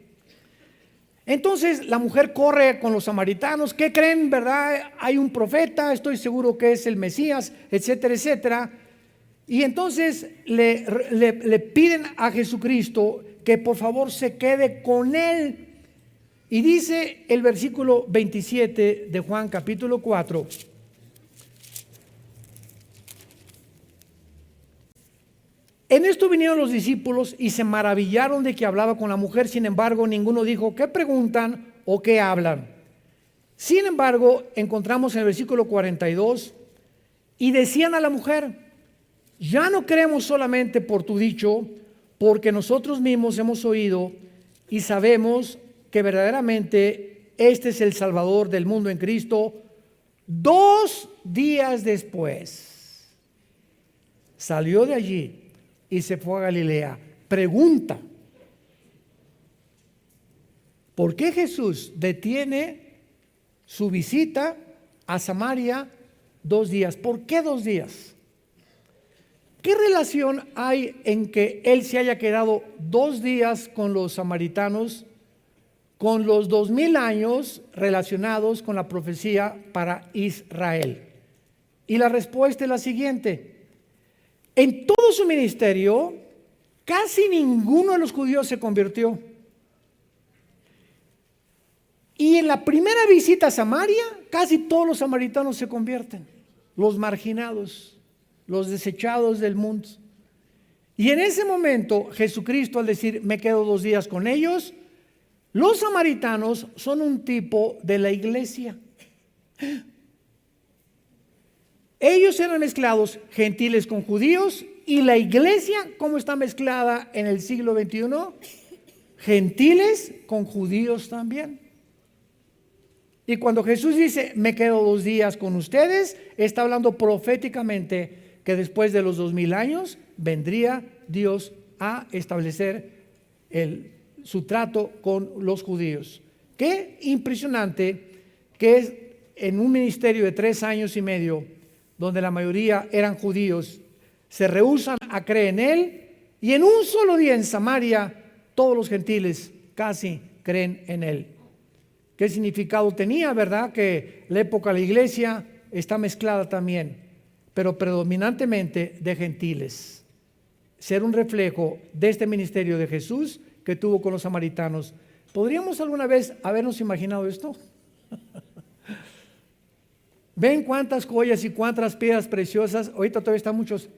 Entonces la mujer corre con los samaritanos. ¿Qué creen, verdad? Hay un profeta, estoy seguro que es el Mesías, etcétera, etcétera. Y entonces le piden a Jesucristo que por favor se quede con él. Y dice el versículo 27 de Juan capítulo 4. En esto vinieron los discípulos y se maravillaron de que hablaba con la mujer. Sin embargo, ninguno dijo, ¿qué preguntan o qué hablan? Sin embargo, encontramos en el versículo 42, y decían a la mujer, ya no creemos solamente por tu dicho, porque nosotros mismos hemos oído y sabemos que verdaderamente este es el Salvador del mundo en Cristo. 2 días después salió de allí y se fue a Galilea. Pregunta: ¿por qué Jesús detiene su visita a Samaria 2 días? ¿Por qué 2 días? ¿qué relación hay en que él se haya quedado 2 días con los samaritanos, con los 2000 años relacionados con la profecía para Israel? Y la respuesta es la siguiente: en todo su ministerio, casi ninguno de los judíos se convirtió. Y en la primera visita a Samaria, casi todos los samaritanos se convierten, los marginados, los desechados del mundo. Y en ese momento, Jesucristo, al decir, me quedo 2 días con ellos, los samaritanos son un tipo de la iglesia. Ellos eran mezclados, gentiles con judíos, y la iglesia, ¿cómo está mezclada en el siglo XXI? Gentiles con judíos también. Y cuando Jesús dice, me quedo 2 días con ustedes, está hablando proféticamente que después de los 2000 años vendría Dios a establecer su trato con los judíos. Qué impresionante que es en un ministerio de 3 años y medio, donde la mayoría eran judíos, se rehúsan a creer en él, y en un solo día en Samaria todos los gentiles casi creen en él. ¿Qué significado tenía, verdad? Que la época de la iglesia está mezclada también, pero predominantemente de gentiles. Ser un reflejo de este ministerio de Jesús que tuvo con los samaritanos. ¿Podríamos alguna vez habernos imaginado esto? ¿Ven cuántas joyas y cuántas piedras preciosas? Ahorita todavía están muchos.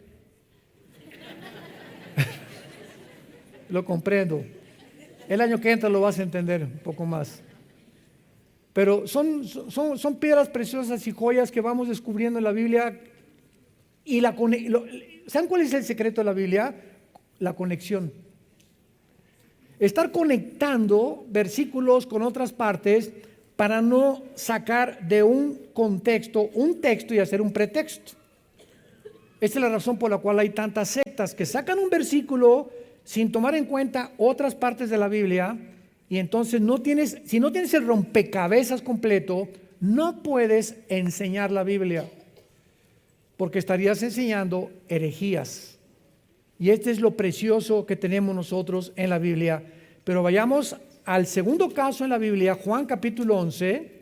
Lo comprendo. El año que entra lo vas a entender un poco más. Pero son piedras preciosas y joyas que vamos descubriendo en la Biblia. Y ¿saben cuál es el secreto de la Biblia? La conexión. Estar conectando versículos con otras partes para no sacar de un contexto un texto y hacer un pretexto. Esta es la razón por la cual hay tantas sectas que sacan un versículo sin tomar en cuenta otras partes de la Biblia. Y entonces si no tienes el rompecabezas completo, no puedes enseñar la Biblia, porque estarías enseñando herejías. Y este es lo precioso que tenemos nosotros en la Biblia. Pero vayamos al segundo caso en la Biblia, Juan capítulo 11,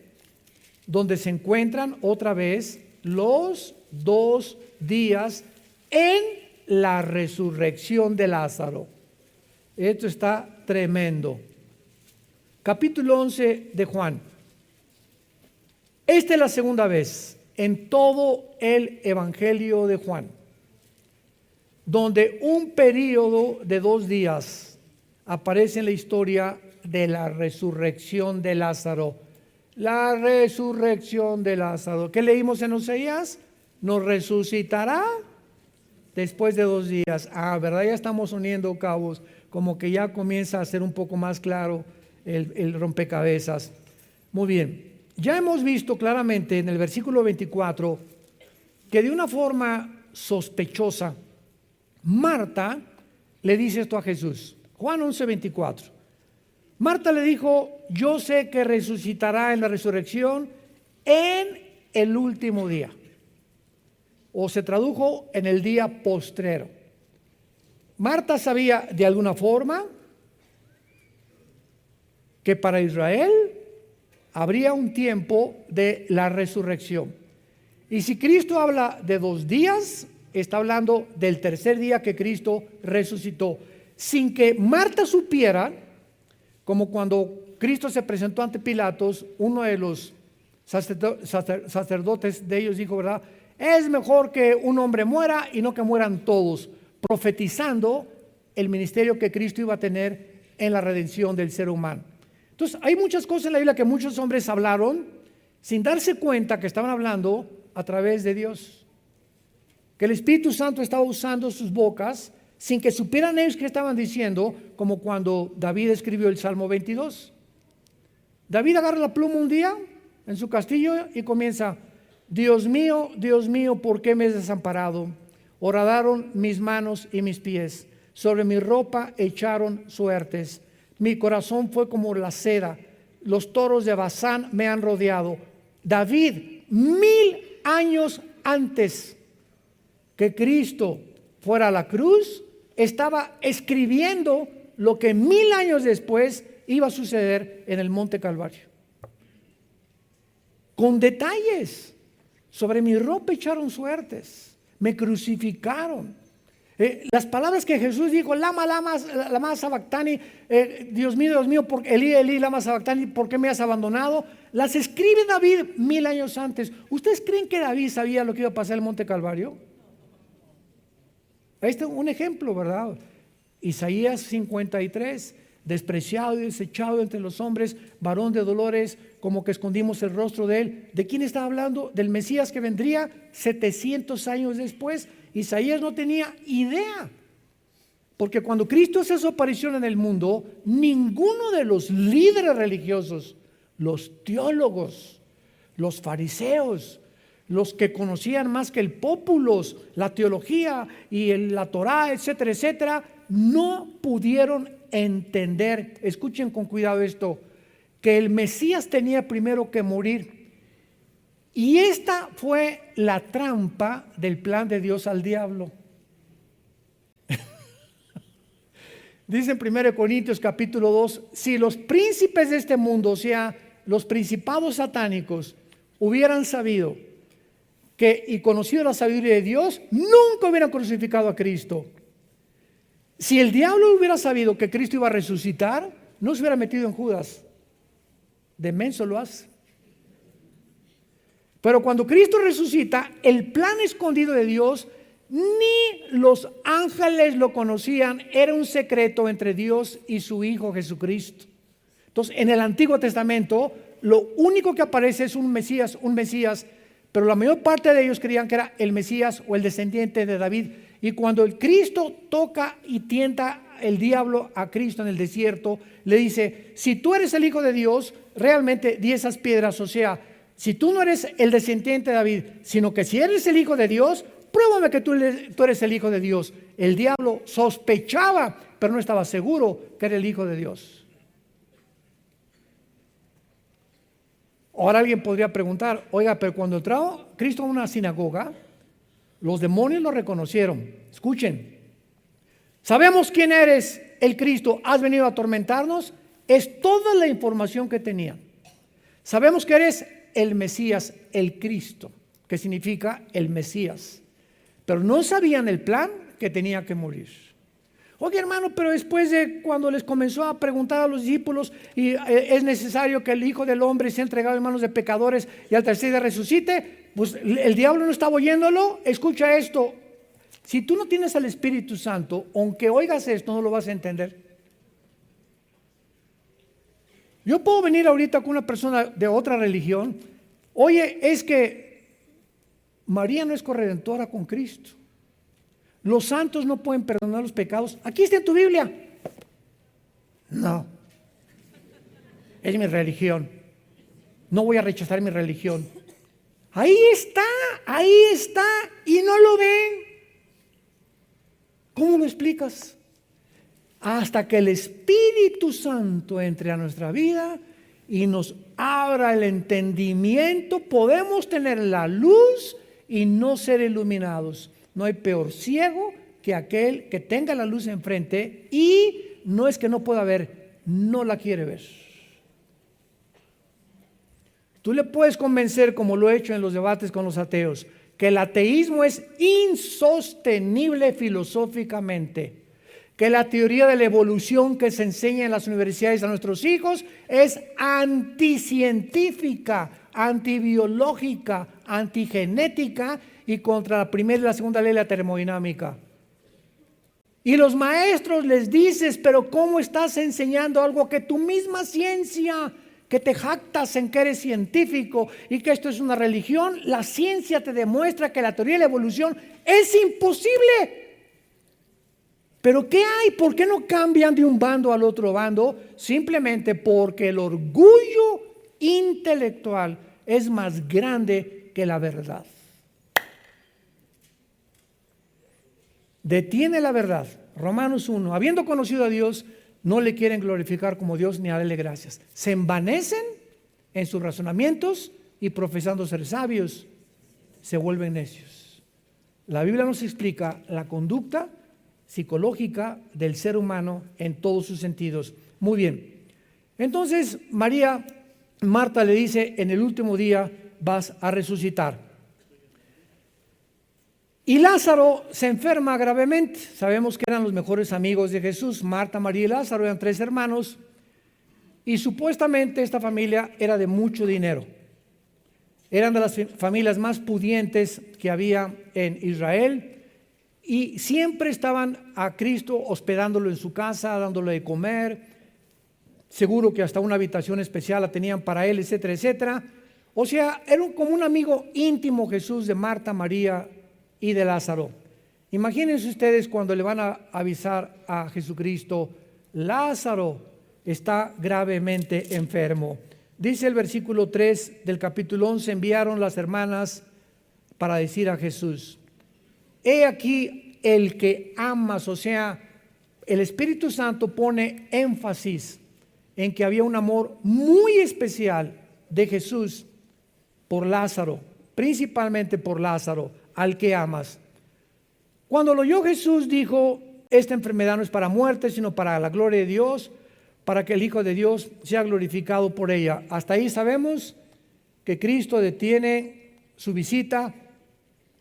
donde se encuentran otra vez los 2 días en la resurrección de Lázaro. Esto está tremendo. Capítulo 11 de Juan. Esta es la segunda vez en todo el Evangelio de Juan, donde un periodo de 2 días aparece en la historia de la resurrección de Lázaro. La resurrección de Lázaro. ¿Qué leímos en Oseas? Nos resucitará después de 2 días. ¿Verdad? Ya estamos uniendo cabos, como que ya comienza a ser un poco más claro el rompecabezas. Muy bien, ya hemos visto claramente en el versículo 24 que de una forma sospechosa Marta le dice esto a Jesús. Juan 11:24. Marta le dijo, yo sé que resucitará en la resurrección en el último día, o se tradujo en el día postrero. Marta sabía de alguna forma que para Israel habría un tiempo de la resurrección. Y si Cristo habla de 2 días, está hablando del tercer día que Cristo resucitó. Sin que Marta supiera, como cuando Cristo se presentó ante Pilatos, uno de los sacerdotes de ellos dijo, ¿verdad? Es mejor que un hombre muera y no que mueran todos, profetizando el ministerio que Cristo iba a tener en la redención del ser humano. Entonces, hay muchas cosas en la Biblia que muchos hombres hablaron sin darse cuenta que estaban hablando a través de Dios. Que el Espíritu Santo estaba usando sus bocas sin que supieran ellos qué estaban diciendo, como cuando David escribió el Salmo 22. David agarra la pluma un día en su castillo y comienza, Dios mío, ¿por qué me has desamparado? Horadaron mis manos y mis pies, sobre mi ropa echaron suertes. Mi corazón fue como la cera, los toros de Basán me han rodeado. David, 1000 años antes que Cristo fuera a la cruz, estaba escribiendo lo que 1000 años después iba a suceder en el Monte Calvario. Con detalles. Sobre mi ropa echaron suertes, me crucificaron. Las palabras que Jesús dijo, lama sabactani, Dios mío, Elí, Elí, lama sabactani, ¿por qué me has abandonado? Las escribe David 1000 años antes. ¿Ustedes creen que David sabía lo que iba a pasar en el Monte Calvario? Este es un ejemplo, ¿verdad? Isaías 53, despreciado y desechado entre los hombres, varón de dolores, como que escondimos el rostro de él. ¿De quién está hablando? Del Mesías que vendría 700 años después. Isaías no tenía idea, porque cuando Cristo hace su aparición en el mundo, ninguno de los líderes religiosos, los teólogos, los fariseos, los que conocían más que el populos, la teología y la Torá, etcétera, etcétera, no pudieron entender, escuchen con cuidado esto, que el Mesías tenía primero que morir. Y esta fue la trampa del plan de Dios al diablo. Dice en 1 Corintios capítulo 2, si los príncipes de este mundo, o sea, los principados satánicos, hubieran sabido y conocido la sabiduría de Dios, nunca hubieran crucificado a Cristo. Si el diablo hubiera sabido que Cristo iba a resucitar, no se hubiera metido en Judas. De menso lo hace. Pero cuando Cristo resucita, el plan escondido de Dios, ni los ángeles lo conocían, era un secreto entre Dios y su Hijo Jesucristo. Entonces, en el Antiguo Testamento, lo único que aparece es un Mesías, pero la mayor parte de ellos creían que era el Mesías o el descendiente de David. Y cuando el Cristo toca y tienta el diablo a Cristo en el desierto, le dice, si tú eres el Hijo de Dios, realmente di esas piedras, o sea, si tú no eres el descendiente de David, sino que si eres el Hijo de Dios, pruébame que tú eres el Hijo de Dios. El diablo sospechaba, pero no estaba seguro que era el Hijo de Dios. Ahora alguien podría preguntar, oiga, pero cuando entró Cristo a una sinagoga, los demonios lo reconocieron. Escuchen, sabemos quién eres, el Cristo, has venido a atormentarnos. Es toda la información que tenían. Sabemos que eres el Mesías, el Cristo, que significa el Mesías, pero no sabían el plan, que tenía que morir. Oye, hermano, pero después de cuando les comenzó a preguntar a los discípulos y es necesario que el Hijo del Hombre sea entregado en manos de pecadores y al tercer día resucite, pues el diablo no estaba oyéndolo. Escucha esto, si tú no tienes al Espíritu Santo, aunque oigas esto, no lo vas a entender. Yo puedo venir ahorita con una persona de otra religión, oye, es que María no es corredentora con Cristo. Los santos no pueden perdonar los pecados. Aquí está en tu Biblia. No. Es mi religión. No voy a rechazar mi religión. Ahí está, y no lo ven. ¿Cómo lo explicas? Hasta que el Espíritu Santo entre a nuestra vida y nos abra el entendimiento, podemos tener la luz y no ser iluminados. No hay peor ciego que aquel que tenga la luz enfrente y no es que no pueda ver, no la quiere ver. Tú le puedes convencer, como lo he hecho en los debates con los ateos, que el ateísmo es insostenible filosóficamente, que la teoría de la evolución que se enseña en las universidades a nuestros hijos es anticientífica, antibiológica, antigenética y contra la primera y la segunda ley de la termodinámica. Y los maestros les dices, pero ¿cómo estás enseñando algo que tu misma ciencia, que te jactas en que eres científico y que esto es una religión? La ciencia te demuestra que la teoría de la evolución es imposible. ¿Pero qué hay? ¿Por qué no cambian de un bando al otro bando? Simplemente porque el orgullo intelectual es más grande que la verdad. Detiene la verdad. Romanos 1. Habiendo conocido a Dios, no le quieren glorificar como Dios ni darle gracias. Se envanecen en sus razonamientos y profesando ser sabios, se vuelven necios. La Biblia nos explica la conducta psicológica del ser humano en todos sus sentidos. Muy bien. Entonces, Marta le dice, en el último día vas a resucitar. Y Lázaro se enferma gravemente. Sabemos que eran los mejores amigos de Jesús. Marta, María y Lázaro eran 3 hermanos. Y supuestamente esta familia era de mucho dinero. Eran de las familias más pudientes que había en Israel. Y siempre estaban a Cristo hospedándolo en su casa, dándole de comer. Seguro que hasta una habitación especial la tenían para él, etcétera, etcétera. O sea, era como un amigo íntimo Jesús de Marta, María y de Lázaro. Imagínense ustedes cuando le van a avisar a Jesucristo, Lázaro está gravemente enfermo. Dice el versículo 3 del capítulo 11, enviaron las hermanas para decir a Jesús, he aquí el que amas. O sea, el Espíritu Santo pone énfasis en que había un amor muy especial de Jesús por Lázaro, principalmente por Lázaro, al que amas. Cuando lo oyó Jesús dijo, esta enfermedad no es para muerte, sino para la gloria de Dios, para que el Hijo de Dios sea glorificado por ella. Hasta ahí sabemos que Cristo detiene su visita,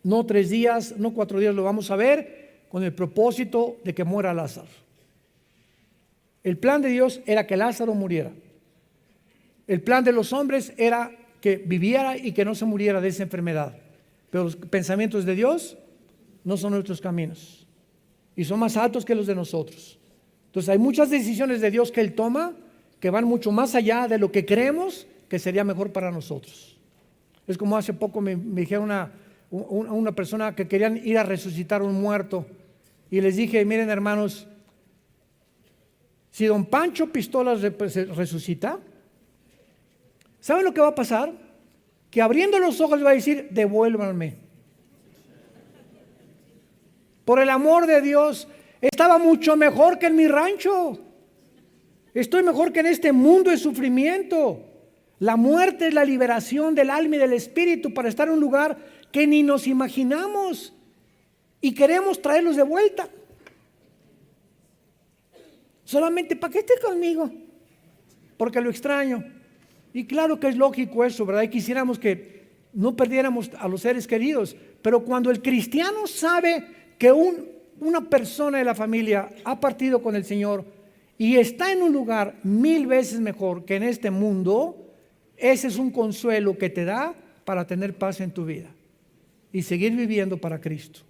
no 3 días, no 4 días, lo vamos a ver, con el propósito de que muera Lázaro. El plan de Dios era que Lázaro muriera. El plan de los hombres era que viviera y que no se muriera de esa enfermedad. Pero los pensamientos de Dios no son nuestros caminos y son más altos que los de nosotros. Entonces hay muchas decisiones de Dios que Él toma que van mucho más allá de lo que creemos que sería mejor para nosotros. Es como hace poco me dijeron una persona que querían ir a resucitar a un muerto y les dije, miren hermanos, si don Pancho Pistolas resucita, ¿saben lo que va a pasar? Que abriendo los ojos va a decir, devuélvanme. Por el amor de Dios, estaba mucho mejor que en mi rancho. Estoy mejor que en este mundo de sufrimiento. La muerte es la liberación del alma y del espíritu para estar en un lugar que ni nos imaginamos y queremos traerlos de vuelta. Solamente para que esté conmigo, porque lo extraño. Y claro que es lógico eso, ¿verdad? Y quisiéramos que no perdiéramos a los seres queridos. Pero cuando el cristiano sabe que una persona de la familia ha partido con el Señor y está en un lugar 1000 veces mejor que en este mundo, ese es un consuelo que te da para tener paz en tu vida y seguir viviendo para Cristo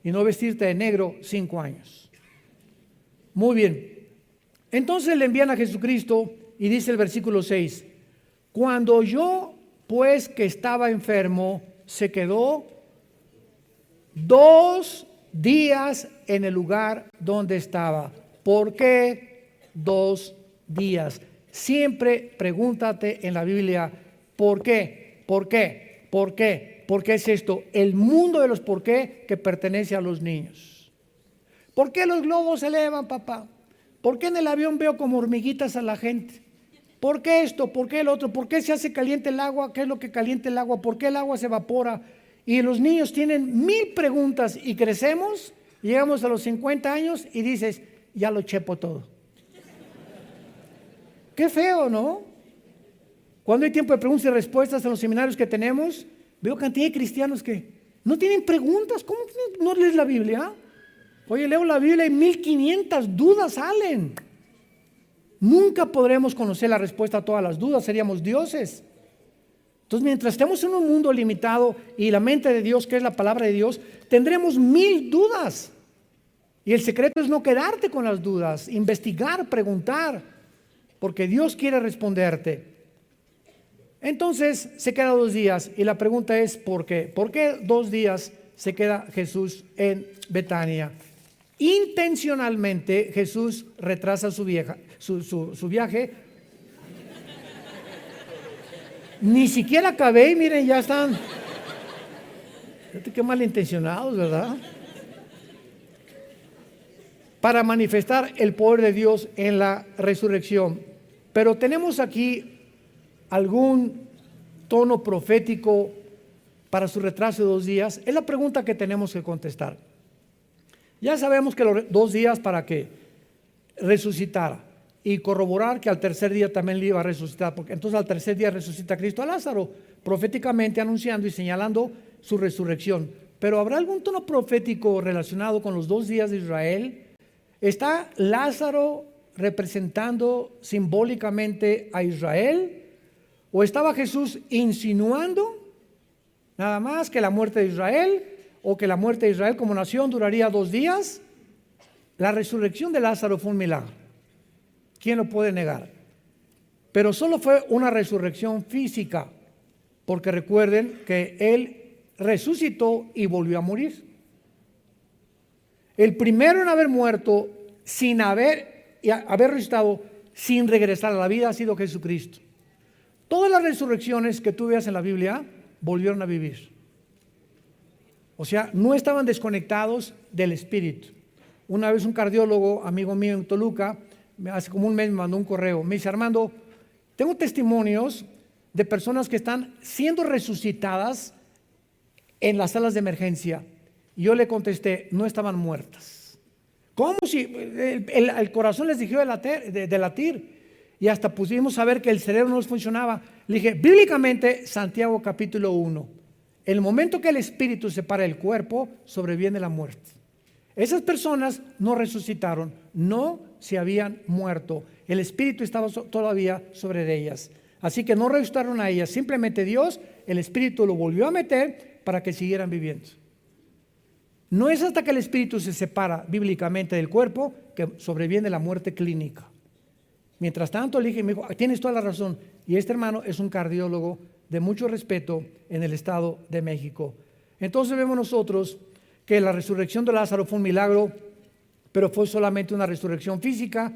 y no vestirte de negro 5 años. Muy bien. Entonces le envían a Jesucristo y dice el versículo 6, cuando oyó pues que estaba enfermo, se quedó 2 días en el lugar donde estaba. ¿Por qué 2 días? Siempre pregúntate en la Biblia, ¿por qué? ¿Por qué? ¿Por qué? ¿Por qué es esto? El mundo de los por qué que pertenece a los niños. ¿Por qué los globos se elevan, papá? ¿Por qué en el avión veo como hormiguitas a la gente? ¿Por qué esto? ¿Por qué el otro? ¿Por qué se hace caliente el agua? ¿Qué es lo que calienta el agua? ¿Por qué el agua se evapora? Y los niños tienen 1000 preguntas y crecemos, llegamos a los 50 años y dices, ya lo chepo todo. Qué feo, ¿no? Cuando hay tiempo de preguntas y respuestas en los seminarios que tenemos, veo cantidad de cristianos que no tienen preguntas. ¿Cómo no lees la Biblia? Oye, leo la Biblia y 1500 dudas salen. Nunca podremos conocer la respuesta a todas las dudas, seríamos dioses. Entonces, mientras estemos en un mundo limitado y la mente de Dios, que es la palabra de Dios, tendremos 1000 dudas. Y el secreto es no quedarte con las dudas, investigar, preguntar, porque Dios quiere responderte. Entonces, se queda 2 días y la pregunta es, ¿por qué? ¿Por qué 2 días se queda Jesús en Betania? Intencionalmente Jesús retrasa su viaje. Ni siquiera acabé y miren, ya están. Qué malintencionados, ¿verdad? Para manifestar el poder de Dios en la resurrección. Pero tenemos aquí algún tono profético para su retraso de 2 días? Es la pregunta que tenemos que contestar. Ya sabemos que los 2 días para que resucitara y corroborar que al tercer día también le iba a resucitar, porque entonces al tercer día resucita Cristo a Lázaro, proféticamente anunciando y señalando su resurrección. Pero ¿habrá algún tono profético relacionado con los 2 días de Israel? ¿Está Lázaro representando simbólicamente a Israel? ¿O estaba Jesús insinuando nada más que la muerte de Israel, o que la muerte de Israel como nación duraría 2 días? La resurrección de Lázaro fue un milagro. ¿Quién lo puede negar? Pero solo fue una resurrección física, porque recuerden que él resucitó y volvió a morir. El primero en haber muerto sin haber resucitado, sin regresar a la vida, ha sido Jesucristo. Todas las resurrecciones que tú veas en la Biblia volvieron a vivir. O sea, no estaban desconectados del espíritu. Una vez un cardiólogo, amigo mío en Toluca, hace como un mes me mandó un correo. Me dice: Armando, tengo testimonios de personas que están siendo resucitadas en las salas de emergencia. Y yo le contesté: no estaban muertas. ¿Cómo si el corazón les dejó de latir? Y hasta pudimos saber que el cerebro no les funcionaba. Le dije: bíblicamente, Santiago capítulo 1, el momento que el espíritu separa el cuerpo, sobreviene la muerte. Esas personas no resucitaron, no se habían muerto. El espíritu estaba todavía sobre ellas. Así que no resucitaron a ellas, simplemente Dios, el espíritu lo volvió a meter para que siguieran viviendo. No es hasta que el espíritu se separa bíblicamente del cuerpo que sobreviene la muerte clínica. Mientras tanto, le dije, me dijo: tienes toda la razón. Y este hermano es un cardiólogo de mucho respeto en el Estado de México. Entonces vemos nosotros que la resurrección de Lázaro fue un milagro, pero fue solamente una resurrección física.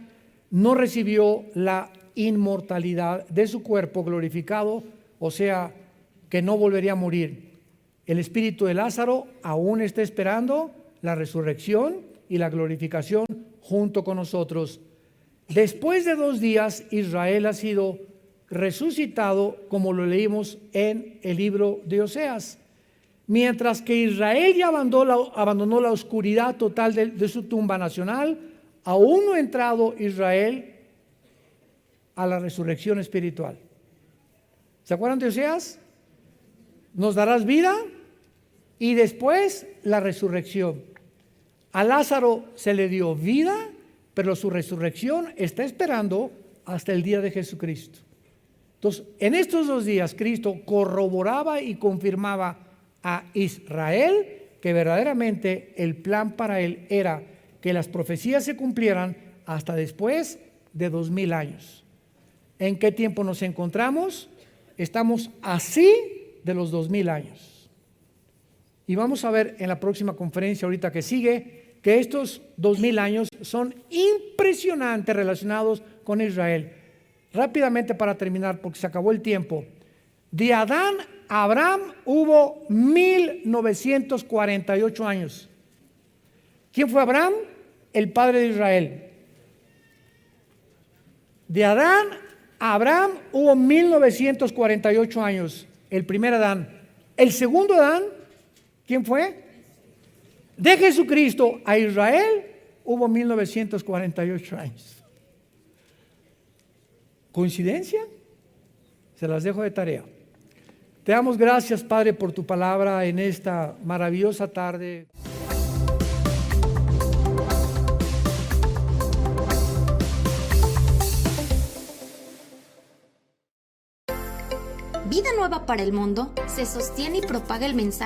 No recibió la inmortalidad de su cuerpo glorificado, o sea, que no volvería a morir. El espíritu de Lázaro aún está esperando la resurrección y la glorificación junto con nosotros. Después de 2 días, Israel ha sido resucitado, como lo leímos en el libro de Oseas. Mientras que Israel ya abandonó la oscuridad total de su tumba nacional, aún no ha entrado Israel a la resurrección espiritual. ¿Se acuerdan de Oseas? Nos darás vida y después la resurrección. A Lázaro se le dio vida, pero su resurrección está esperando hasta el día de Jesucristo. Entonces, en estos 2 días, Cristo corroboraba y confirmaba a Israel que verdaderamente el plan para él era que las profecías se cumplieran hasta después de 2000 años. ¿En qué tiempo nos encontramos? Estamos así de los 2000 años. Y vamos a ver en la próxima conferencia ahorita que sigue que estos 2000 años son impresionantes relacionados con Israel. Rápidamente para terminar, porque se acabó el tiempo. De Adán a Abraham hubo 1948 años. ¿Quién fue Abraham? El padre de Israel. De Adán a Abraham hubo 1948 años. El primer Adán. El segundo Adán, ¿quién fue? De Jesucristo a Israel hubo 1948 años. ¿Coincidencia? Se las dejo de tarea. Te damos gracias, Padre, por tu palabra en esta maravillosa tarde. Vida Nueva para el Mundo se sostiene y propaga el mensaje